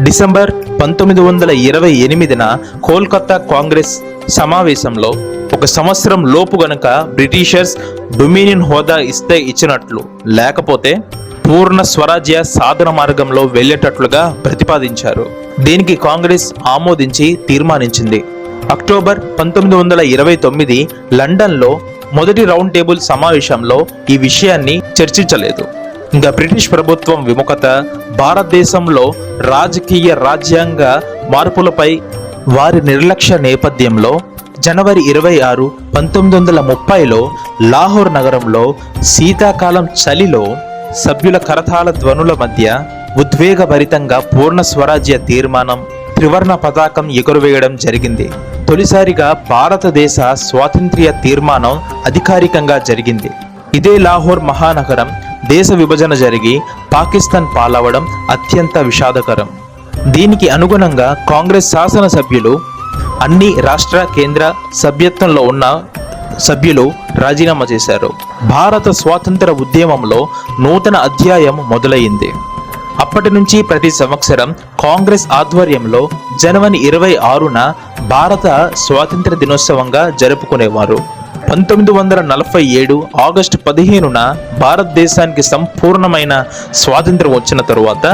December 1928న Kolkata Congress సమావేశంలో ఒక సంవత్సరం లోపు గనక బ్రిటిషర్స్ డొమినియన్ హోదా ఇస్తే ఇచ్చినట్లు, లేకపోతే పూర్ణ స్వరాజ్య సాధన మార్గంలో వెళ్ళేటట్లుగా ప్రతిపాదించారు. దీనికి కాంగ్రెస్ ఆమోదించి తీర్మానించింది. అక్టోబర్ 1929 లండన్లో మొదటి రౌండ్ టేబుల్ సమావేశంలో ఈ విషయాన్ని చర్చించలేదు. ఇంకా బ్రిటిష్ ప్రభుత్వం విముఖత, భారతదేశంలో రాజకీయ రాజ్యాంగ మార్పులపై వారి నిర్లక్ష్య నేపథ్యంలో జనవరి 26, 1930లో లాహోర్ నగరంలో శీతాకాలం చలిలో సభ్యుల కరతాళ ధ్వనుల మధ్య ఉద్వేగభరితంగా పూర్ణ స్వరాజ్య తీర్మానం, త్రివర్ణ పతాకం ఎగురవేయడం జరిగింది. తొలిసారిగా భారతదేశ స్వాతంత్ర్య తీర్మానం అధికారికంగా జరిగింది. ఇదే లాహోర్ మహానగరం దేశ విభజన జరిగి పాకిస్తాన్ పాలవడం అత్యంత విషాదకరం. దీనికి అనుగుణంగా కాంగ్రెస్ శాసనసభ్యులు అన్ని రాష్ట్ర కేంద్ర సభ్యత్వంలో ఉన్న సభ్యులు రాజీనామా చేశారు. భారత స్వాతంత్ర ఉద్యమంలో నూతన అధ్యాయం మొదలైంది. అప్పటి నుంచి ప్రతి సంవత్సరం కాంగ్రెస్ ఆధ్వర్యంలో జనవరి 26న భారత స్వాతంత్ర దినోత్సవంగా జరుపుకునేవారు. 1947 ఆగస్టు 15న భారతదేశానికి సంపూర్ణమైన స్వాతంత్రం వచ్చిన తరువాత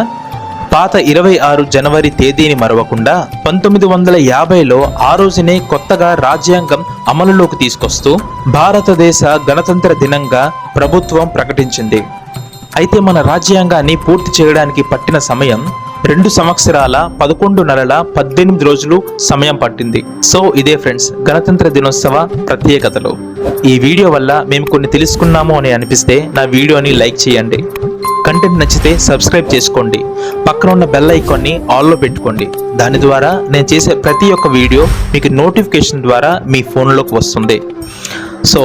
పాత 26 జనవరి తేదీని మరవకుండా 1950లో ఆ రోజునే కొత్తగా రాజ్యాంగం అమలులోకి తీసుకొస్తూ భారతదేశ గణతంత్ర దినంగా ప్రభుత్వం ప్రకటించింది. అయితే మన రాజ్యాంగాన్ని పూర్తి చేయడానికి పట్టిన సమయం 2 సంవత్సరాల 11 నెలల 18 రోజులు సమయం పట్టింది. సో ఇదే ఫ్రెండ్స్ గణతంత్ర దినోత్సవ ప్రత్యేకతలు. ఈ వీడియో వల్ల మేము కొన్ని తెలుసుకున్నాము అని అనిపిస్తే నా వీడియోని లైక్ చేయండి. కంటెంట్ నచ్చితే సబ్స్క్రైబ్ చేసుకోండి. పక్కన ఉన్న బెల్ ఐకాన్ని ఆల్లో పెట్టుకోండి. దాని ద్వారా నేను చేసే ప్రతి ఒక్క వీడియో మీకు నోటిఫికేషన్ ద్వారా మీ ఫోన్లోకి వస్తుంది. So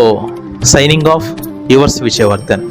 signing off, yours Vijayavardhan.